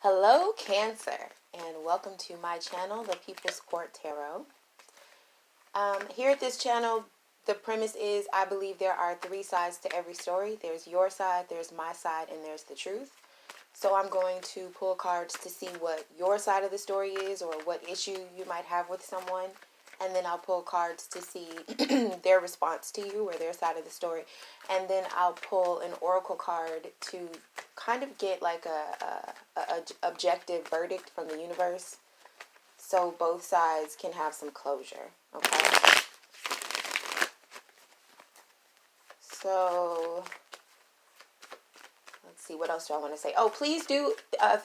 Hello, Cancer, and welcome to my channel, The People's Court Tarot. Here at this channel, the premise is I believe there are three sides to every story. There's your side, there's my side, and there's the truth. So I'm going to pull cards to see what your side of the story is or what issue you might have with someone. And then I'll pull cards to see their response to you or their side of the story. And then I'll pull an oracle card to kind of get like a objective verdict from the universe, so both sides can have some closure. Okay. So let's see, what else do I want to say? Oh, please do.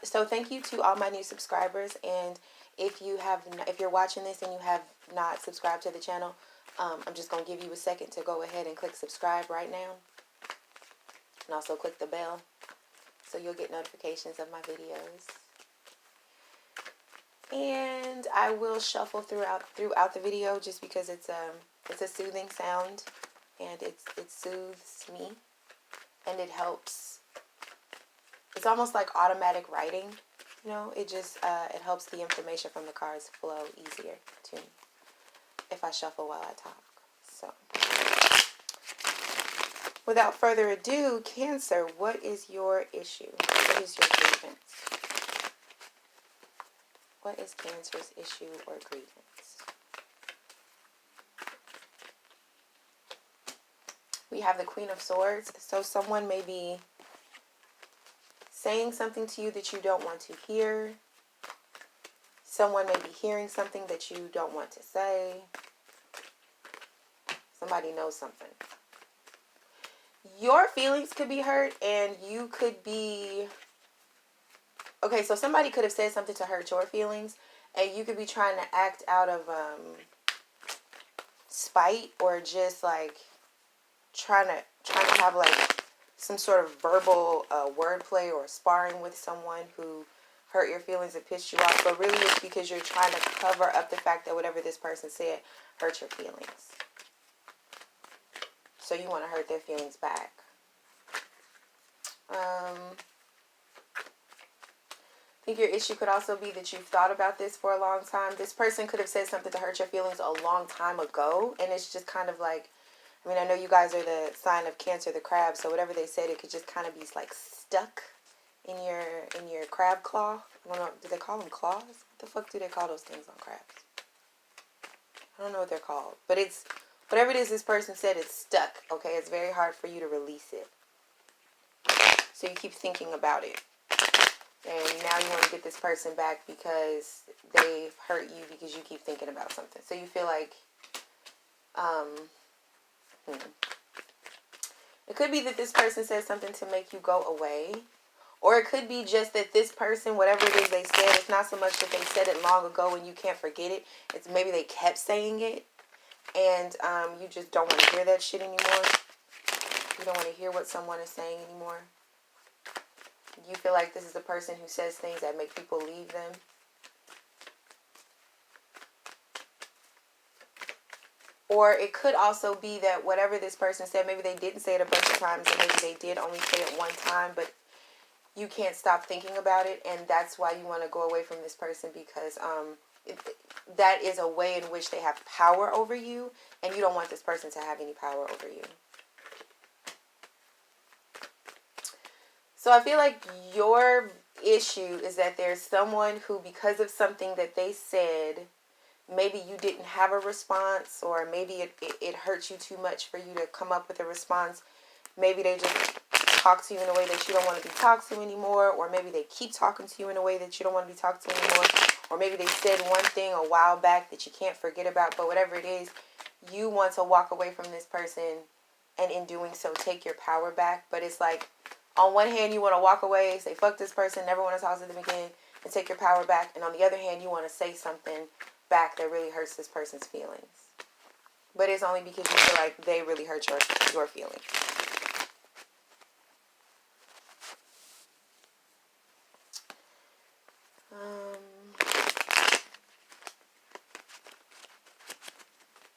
So thank you to all my new subscribers, and if you're watching this and you have not subscribed to the channel, I'm just going to give you a second to go ahead and click subscribe right now. And also click the bell so you'll get notifications of my videos. And I will shuffle throughout the video just because it's a soothing sound, and it soothes me, and it helps. It's almost like automatic writing. You know, it just it helps the information from the cards flow easier to me if I shuffle while I talk. So, without further ado, Cancer, what is your issue? What is your grievance? What is Cancer's issue or grievance? We have the Queen of Swords. So someone may be saying something to you that you don't want to hear. Someone may be hearing something that you don't want to say. Somebody knows something. Your feelings could be hurt, and you could be... Okay, so somebody could have said something to hurt your feelings, and you could be trying to act out of spite, or just like trying to have like some sort of verbal wordplay or sparring with someone who hurt your feelings and pissed you off. But really it's because you're trying to cover up the fact that whatever this person said hurt your feelings. So you want to hurt their feelings back. I think your issue could also be that you've thought about this for a long time. This person could have said something to hurt your feelings a long time ago, and it's just kind of like, I mean, I know you guys are the sign of Cancer, the crab, so whatever they said, it could just kind of be like stuck in your crab claw. I don't know, do they call them claws? What the fuck do they call those things on crabs? I don't know what they're called, but it's, whatever it is this person said, it's stuck, okay? It's very hard for you to release it. So you keep thinking about it. And now you want to get this person back because they've hurt you because you keep thinking about something. So you feel like, it could be that this person said something to make you go away. Or it could be just that this person, whatever it is they said, it's not so much that they said it long ago and you can't forget it. It's maybe they kept saying it. And you just don't want to hear that shit anymore. You don't want to hear what someone is saying anymore. You feel like this is a person who says things that make people leave them. Or it could also be that whatever this person said, maybe they didn't say it a bunch of times, and maybe they did only say it one time, but you can't stop thinking about it, and that's why you want to go away from this person, because that is a way in which they have power over you, and you don't want this person to have any power over you. So I feel like your issue is that there's someone who, because of something that they said, maybe you didn't have a response, or maybe it hurts you too much for you to come up with a response. Maybe they just talk to you in a way that you don't want to be talked to anymore, or maybe they keep talking to you in a way that you don't want to be talked to anymore, or maybe they said one thing a while back that you can't forget about. But whatever it is, you want to walk away from this person, and in doing so take your power back. But it's like, on one hand you want to walk away, say fuck this person, never want to talk to them again, and take your power back, and on the other hand you want to say something back that really hurts this person's feelings. But it's only because you feel like they really hurt your feelings.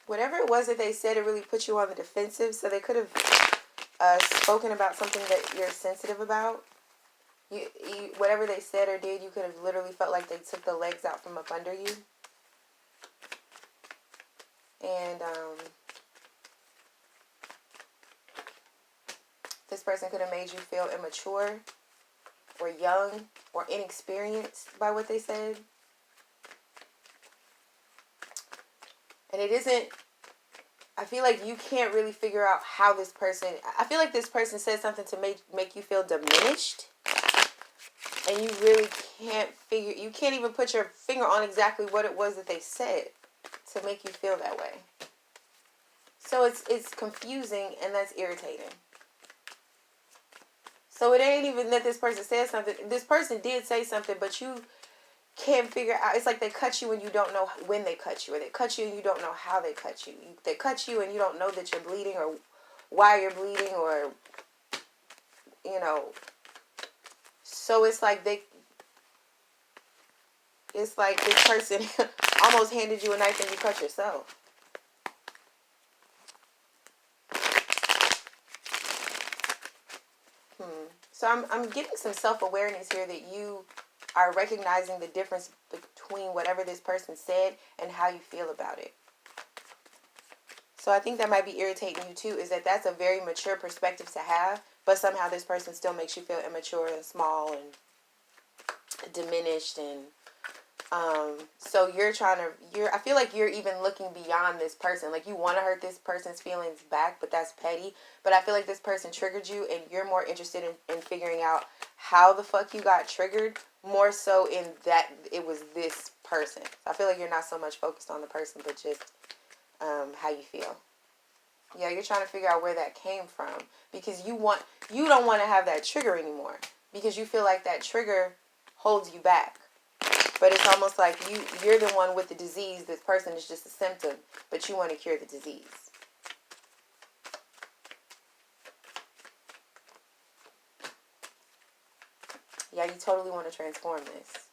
Whatever it was that they said, it really put you on the defensive. So they could have spoken about something that you're sensitive about. Whatever they said or did, you could have literally felt like they took the legs out from up under you. And this person could have made you feel immature or young or inexperienced by what they said. And it isn't, I feel like you can't really figure out how this person, I feel like this person said something to make you feel diminished. And you really you can't even put your finger on exactly what it was that they said to make you feel that way. So it's confusing, and that's irritating. So it ain't even that this person said something. This person did say something, but you can't figure out. It's like they cut you and you don't know when they cut you, or they cut you and you don't know how they cut you. They cut you and you don't know that you're bleeding or why you're bleeding, or, you know. So it's like this person almost handed you a knife and you cut yourself. So I'm getting some self-awareness here that you are recognizing the difference between whatever this person said and how you feel about it. So I think that might be irritating you too, is that that's a very mature perspective to have, but somehow this person still makes you feel immature and small and diminished. And so I feel like you're even looking beyond this person. Like, you want to hurt this person's feelings back, but that's petty. But I feel like this person triggered you, and you're more interested in figuring out how the fuck you got triggered, more so in that it was this person. So I feel like you're not so much focused on the person, but just how you feel. Yeah, you're trying to figure out where that came from, because you don't want to have that trigger anymore, because you feel like that trigger holds you back. But it's almost like you're the one with the disease. This person is just a symptom, but you want to cure the disease. Yeah, you totally want to transform this.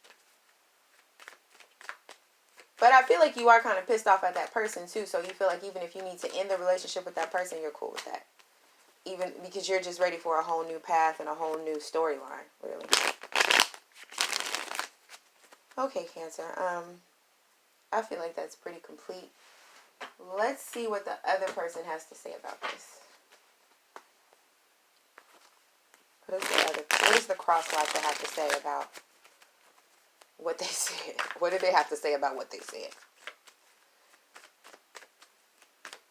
But I feel like you are kind of pissed off at that person too, so you feel like even if you need to end the relationship with that person, you're cool with that. Even because you're just ready for a whole new path and a whole new storyline, really. Okay, Cancer. I feel like that's pretty complete. Let's see what the other person has to say about this. What does the Crosswatcher have to say about what they said? What do they have to say about what they said?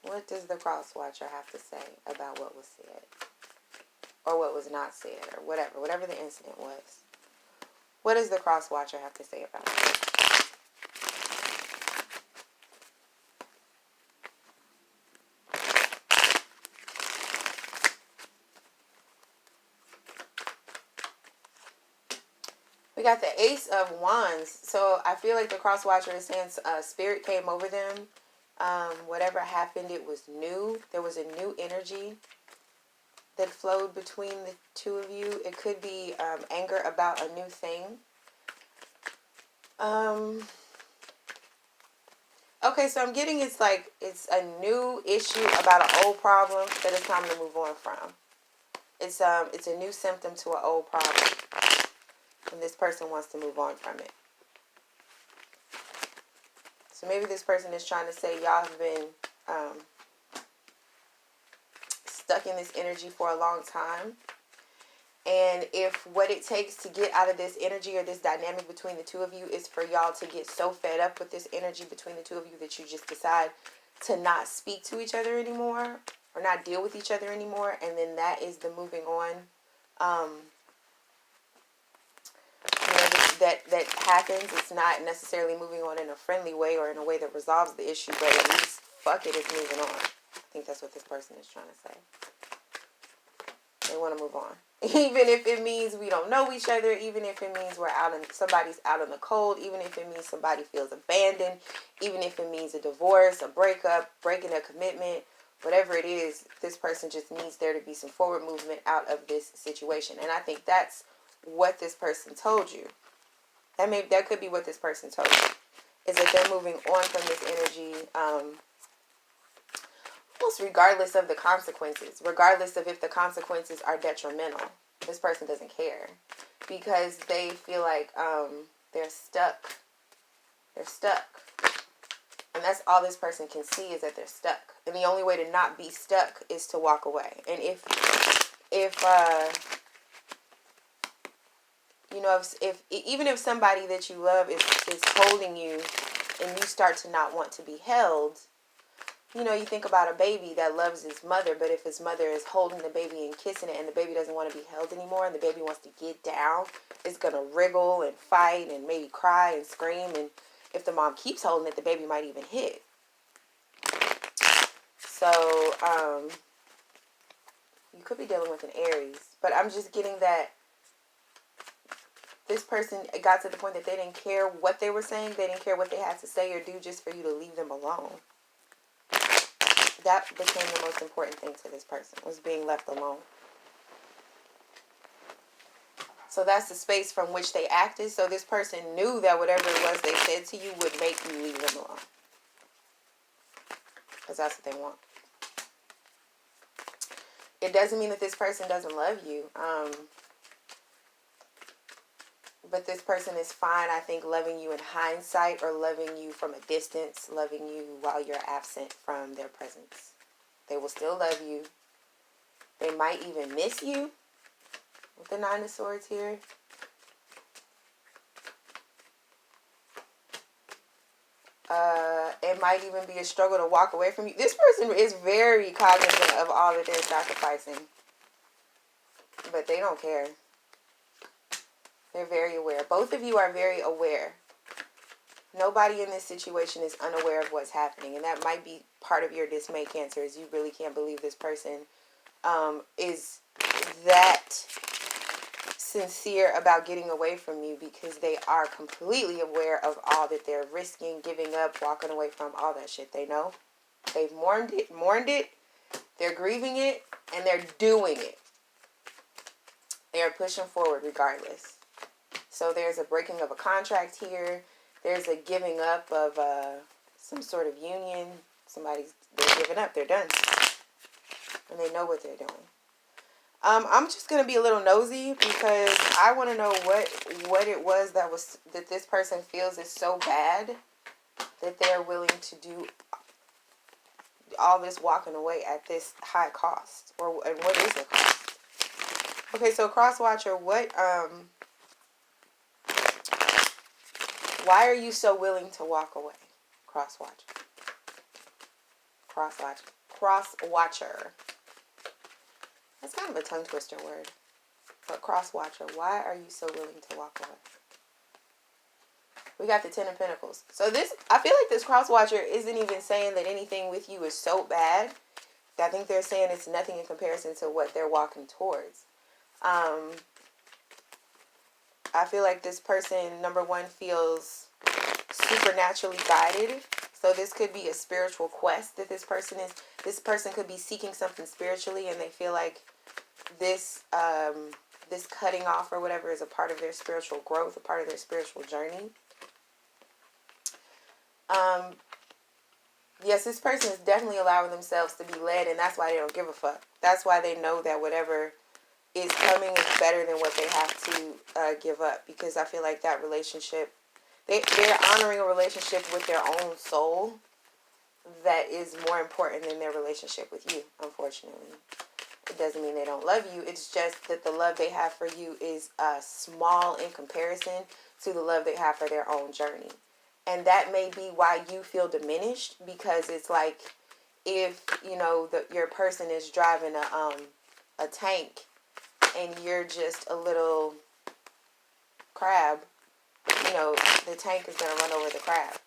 What does the Crosswatcher have to say about what was said? Or what was not said, or whatever the incident was. What does the Crosswatcher have to say about it? We got the Ace of Wands. So I feel like the Crosswatcher is saying spirit came over them. Whatever happened, it was new. There was a new energy that flowed between the two of you. It could be anger about a new thing. Okay, so I'm getting it's a new issue about an old problem that it's time to move on from. It's a new symptom to an old problem, and this person wants to move on from it. So maybe this person is trying to say y'all have been stuck in this energy for a long time. And if what it takes to get out of this energy or this dynamic between the two of you is for y'all to get so fed up with this energy between the two of you that you just decide to not speak to each other anymore or not deal with each other anymore, and then that is the moving on. That happens. It's not necessarily moving on in a friendly way or in a way that resolves the issue, but at least fuck it, it's moving on. I think that's what this person is trying to say. They want to move on. Even if it means we don't know each other, even if it means somebody's out in the cold, even if it means somebody feels abandoned, even if it means a divorce, a breakup, breaking a commitment, whatever it is, this person just needs there to be some forward movement out of this situation. And I think that's what this person told you. That could be what this person told you, is that they're moving on from this energy, almost regardless of the consequences, regardless of if the consequences are detrimental. This person doesn't care because they feel like they're stuck. They're stuck. And that's all this person can see, is that they're stuck. And the only way to not be stuck is to walk away. And if you know, if even if somebody that you love is holding you and you start to not want to be held, you know, you think about a baby that loves his mother, but if his mother is holding the baby and kissing it and the baby doesn't want to be held anymore and the baby wants to get down, it's going to wriggle and fight and maybe cry and scream. And if the mom keeps holding it, the baby might even hit. So, you could be dealing with an Aries. But I'm just getting that this person got to the point that they didn't care what they were saying. They didn't care what they had to say or do just for you to leave them alone. That became the most important thing to this person, was being left alone. So that's the space from which they acted. So this person knew that whatever it was they said to you would make you leave them alone. Because that's what they want. It doesn't mean that this person doesn't love you. But this person is fine, I think, loving you in hindsight or loving you from a distance, loving you while you're absent from their presence. They will still love you. They might even miss you with the Nine of Swords here. It might even be a struggle to walk away from you. This person is very cognizant of all that they're sacrificing. But they don't care. They're very aware. Both of you are very aware. Nobody in this situation is unaware of what's happening. And that might be part of your dismay, Cancer, is you really can't believe this person is that sincere about getting away from you, because they are completely aware of all that they're risking, giving up, walking away from, all that shit. They know. They've mourned it. They're grieving it, and they're doing it. They are pushing forward regardless. So there's a breaking of a contract here. There's a giving up of some sort of union. They're giving up. They're done. And they know what they're doing. I'm just going to be a little nosy because I want to know what it was that this person feels is so bad that they're willing to do all this walking away at this high cost. And what is the cost? Okay, so Crosswatcher, why are you so willing to walk away? Crosswatcher. That's kind of a tongue twister word. But Crosswatcher, why are you so willing to walk away? We got the Ten of Pentacles. So I feel like this Crosswatcher isn't even saying that anything with you is so bad. I think they're saying it's nothing in comparison to what they're walking towards. I feel like this person, number one, feels supernaturally guided. So this could be a spiritual quest that this person could be seeking something spiritually, and they feel like this cutting off or whatever is a part of their spiritual growth, a part of their spiritual journey. Yes, this person is definitely allowing themselves to be led, and that's why they don't give a fuck. That's why they know that whatever is coming is better than what they have to give up, because I feel like that relationship, they're honoring a relationship with their own soul that is more important than their relationship with you, unfortunately. It doesn't mean they don't love you. It's just that the love they have for you is small in comparison to the love they have for their own journey. And that may be why you feel diminished, because it's like if, you know, your person is driving a tank and you're just a little crab, you know, the tank is going to run over the crab.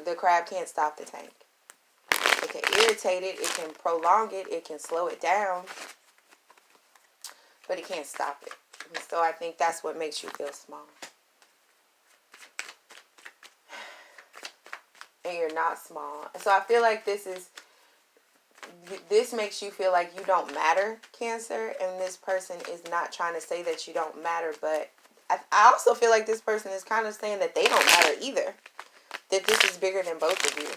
The crab can't stop the tank. It can irritate it, it can prolong it, it can slow it down, but it can't stop it. And so I think that's what makes you feel small. And you're not small. So I feel like this makes you feel like you don't matter, Cancer, and this person is not trying to say that you don't matter, but I also feel like this person is kind of saying that they don't matter either. That this is bigger than both of you.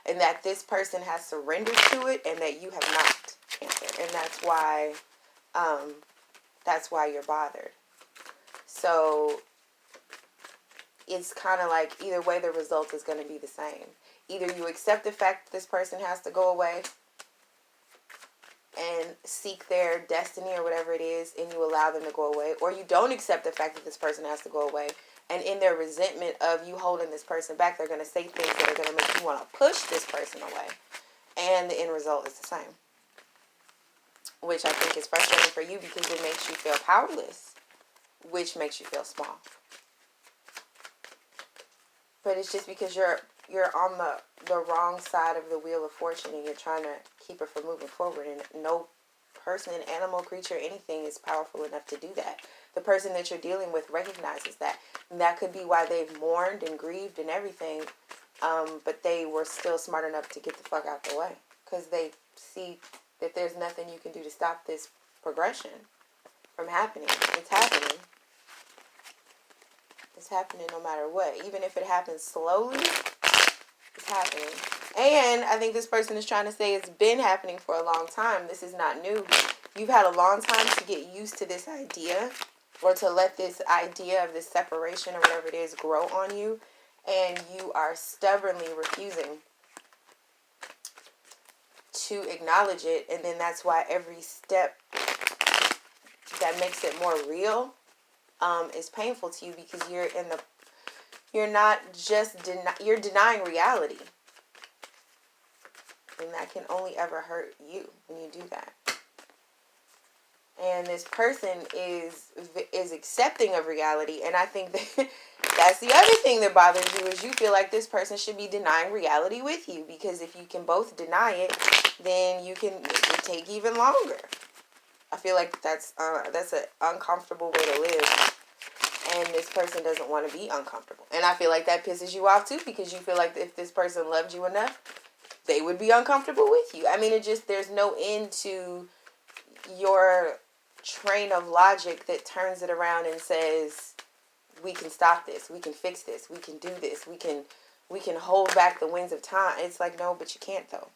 And that this person has surrendered to it and that you have not. Cancer, and that's why you're bothered. So it's kind of like either way the result is going to be the same. Either you accept the fact that this person has to go away and seek their destiny or whatever it is, and you allow them to go away, or you don't accept the fact that this person has to go away, and in their resentment of you holding this person back, they're going to say things that are going to make you want to push this person away, and the end result is the same, which I think is frustrating for you because it makes you feel powerless, which makes you feel small. But it's just because you're on the wrong side of the wheel of fortune, and you're trying to keep it from moving forward, and no person, animal, creature, anything is powerful enough to do that. The person that you're dealing with recognizes that, and that could be why they've mourned and grieved and everything, but they were still smart enough to get the fuck out the way, because they see that there's nothing you can do to stop this progression from happening. It's happening. It's happening no matter what. Even if it happens slowly, it's happening. And I think this person is trying to say it's been happening for a long time. This is not new. You've had a long time to get used to this idea, or to let this idea of this separation or whatever it is grow on you. And you are stubbornly refusing to acknowledge it. And then that's why every step that makes it more real is painful to you, because you're not just you're denying reality, and that can only ever hurt you when you do that. And this person is accepting of reality, and I think that that's the other thing that bothers you, is you feel like this person should be denying reality with you, because if you can both deny it, then it can take even longer. I feel like that's an uncomfortable way to live. And this person doesn't want to be uncomfortable. And I feel like that pisses you off too, because you feel like if this person loved you enough, they would be uncomfortable with you. I mean, there's no end to your train of logic that turns it around and says, we can stop this, we can fix this, we can do this, we can hold back the winds of time. It's like, no, but you can't though.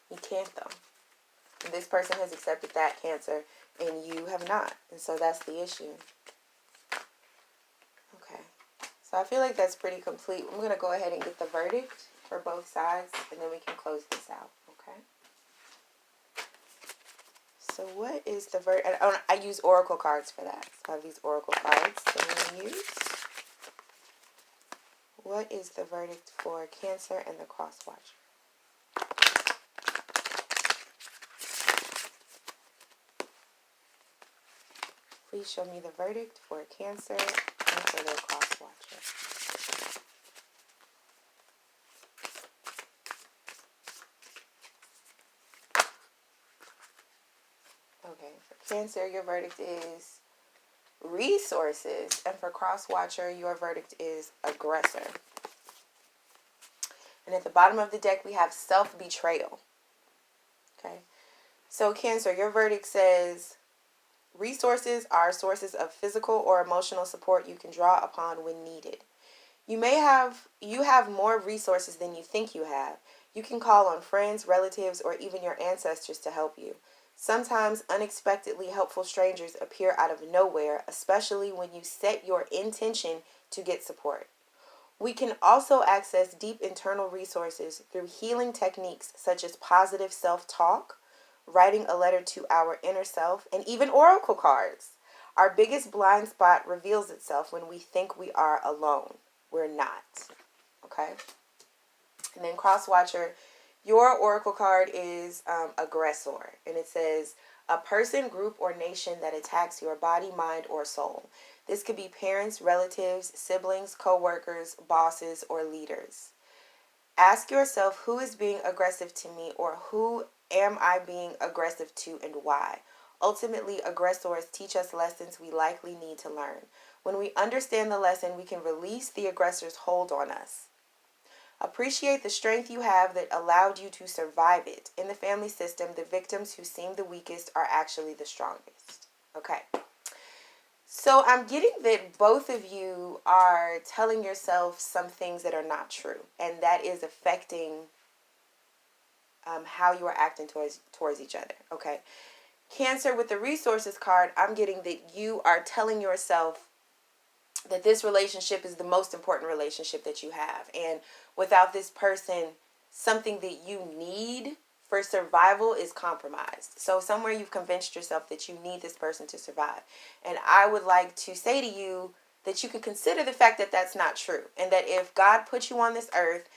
You can't though. And this person has accepted that, Cancer, and you have not. And so that's the issue. Okay. So I feel like that's pretty complete. I'm going to go ahead and get the verdict for both sides, and then we can close this out. Okay. So what is the verdict? I use oracle cards for that. So I have these oracle cards that I'm going to use. What is the verdict for Cancer and the Crosswatcher? Please show me the verdict for Cancer and for the Crosswatcher. Okay, for Cancer, your verdict is resources. And for Crosswatcher, your verdict is aggressor. And at the bottom of the deck, we have self-betrayal. Okay, so Cancer, your verdict says, resources are sources of physical or emotional support you can draw upon when needed. You have more resources than you think you have. You can call on friends, relatives, or even your ancestors to help you. Sometimes unexpectedly helpful strangers appear out of nowhere, especially when you set your intention to get support. We can also access deep internal resources through healing techniques such as positive self-talk, writing a letter to our inner self, and even oracle cards. Our biggest blind spot reveals itself when we think we are alone. We're not. Okay? And then Crosswatcher, your oracle card is aggressor. And it says, a person, group, or nation that attacks your body, mind, or soul. This could be parents, relatives, siblings, co-workers, bosses, or leaders. Ask yourself, who is being aggressive to me, or who am I being aggressive to, and why? Ultimately, aggressors teach us lessons we likely need to learn. When we understand the lesson, we can release the aggressor's hold on us. Appreciate the strength you have that allowed you to survive it. In the family system, the victims who seem the weakest are actually the strongest. Okay. So I'm getting that both of you are telling yourself some things that are not true, and that is affecting how you are acting towards each other. Okay. Cancer, with the resources card, I'm getting that you are telling yourself that this relationship is the most important relationship that you have. And without this person, something that you need for survival is compromised. So somewhere you've convinced yourself that you need this person to survive. And I would like to say to you that you can consider the fact that that's not true. And that if God put you on this earth,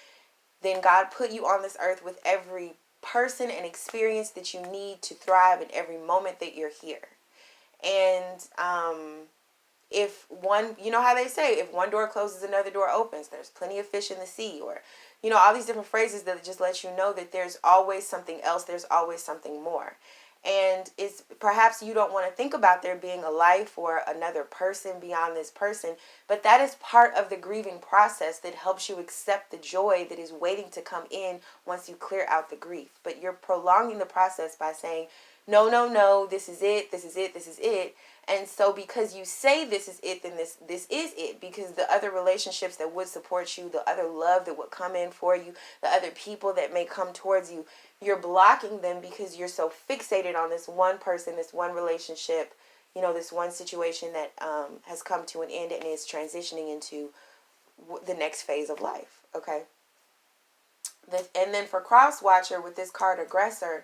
then God put you on this earth with every person and experience that you need to thrive in every moment that you're here. And if one, you know how they say, if one door closes, another door opens. There's plenty of fish in the sea, or, all these different phrases that just let you know that there's always something else. There's always something more. And it's perhaps you don't want to think about there being a life or another person beyond this person, but that is part of the grieving process that helps you accept the joy that is waiting to come in once you clear out the grief. But you're prolonging the process by saying, no, no, no, this is it, this is it, this is it. And so because you say this is it, then this is it. Because the other relationships that would support you, the other love that would come in for you, the other people that may come towards you, you're blocking them because you're so fixated on this one person, this one relationship, this one situation that has come to an end and is transitioning into the next phase of life. Okay. And then for Crosswatcher, with this card Aggressor,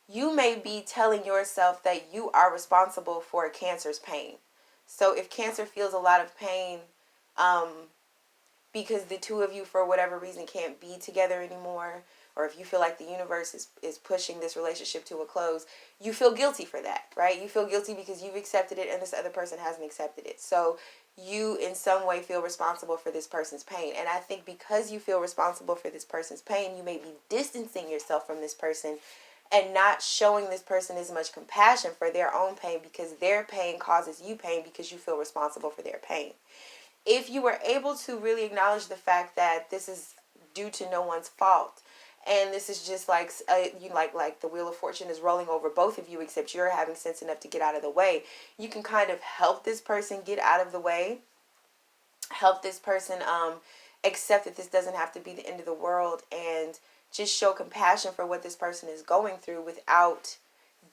you may be telling yourself that you are responsible for Cancer's pain. So if Cancer feels a lot of pain because the two of you, for whatever reason, can't be together anymore, or if you feel like the universe is pushing this relationship to a close, you feel guilty for that, right? You feel guilty because you've accepted it and this other person hasn't accepted it. So you, in some way, feel responsible for this person's pain. And I think because you feel responsible for this person's pain, you may be distancing yourself from this person and not showing this person as much compassion for their own pain, because their pain causes you pain because you feel responsible for their pain. If you were able to really acknowledge the fact that this is due to no one's fault, and this is just like like the wheel of fortune is rolling over both of you, except you're having sense enough to get out of the way, you can kind of help this person get out of the way, help this person accept that this doesn't have to be the end of the world, and just show compassion for what this person is going through without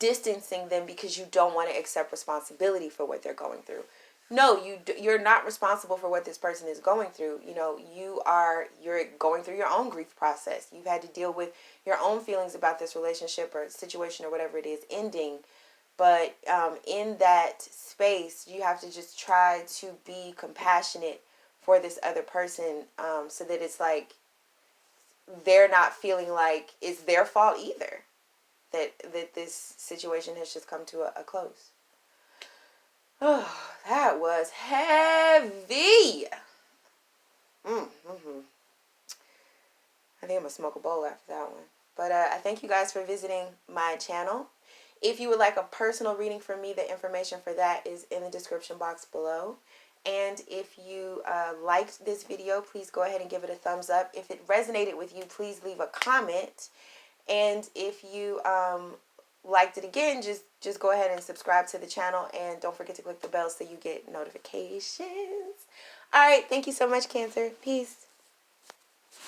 distancing them because you don't want to accept responsibility for what they're going through. No, you're not responsible for what this person is going through. You're going through your own grief process. You've had to deal with your own feelings about this relationship or situation or whatever it is ending. But in that space, you have to just try to be compassionate for this other person, so that it's like they're not feeling like it's their fault either that this situation has just come to a close. Oh, that was heavy. I think I'm gonna smoke a bowl after that one. But I thank you guys for visiting my channel. If you would like a personal reading from me, the information for that is in the description box below. And if you liked this video, please go ahead and give it a thumbs up. If it resonated with you, please leave a comment. And if you liked it again, just go ahead and subscribe to the channel. And don't forget to click the bell so you get notifications. All right. Thank you so much, Cancer. Peace.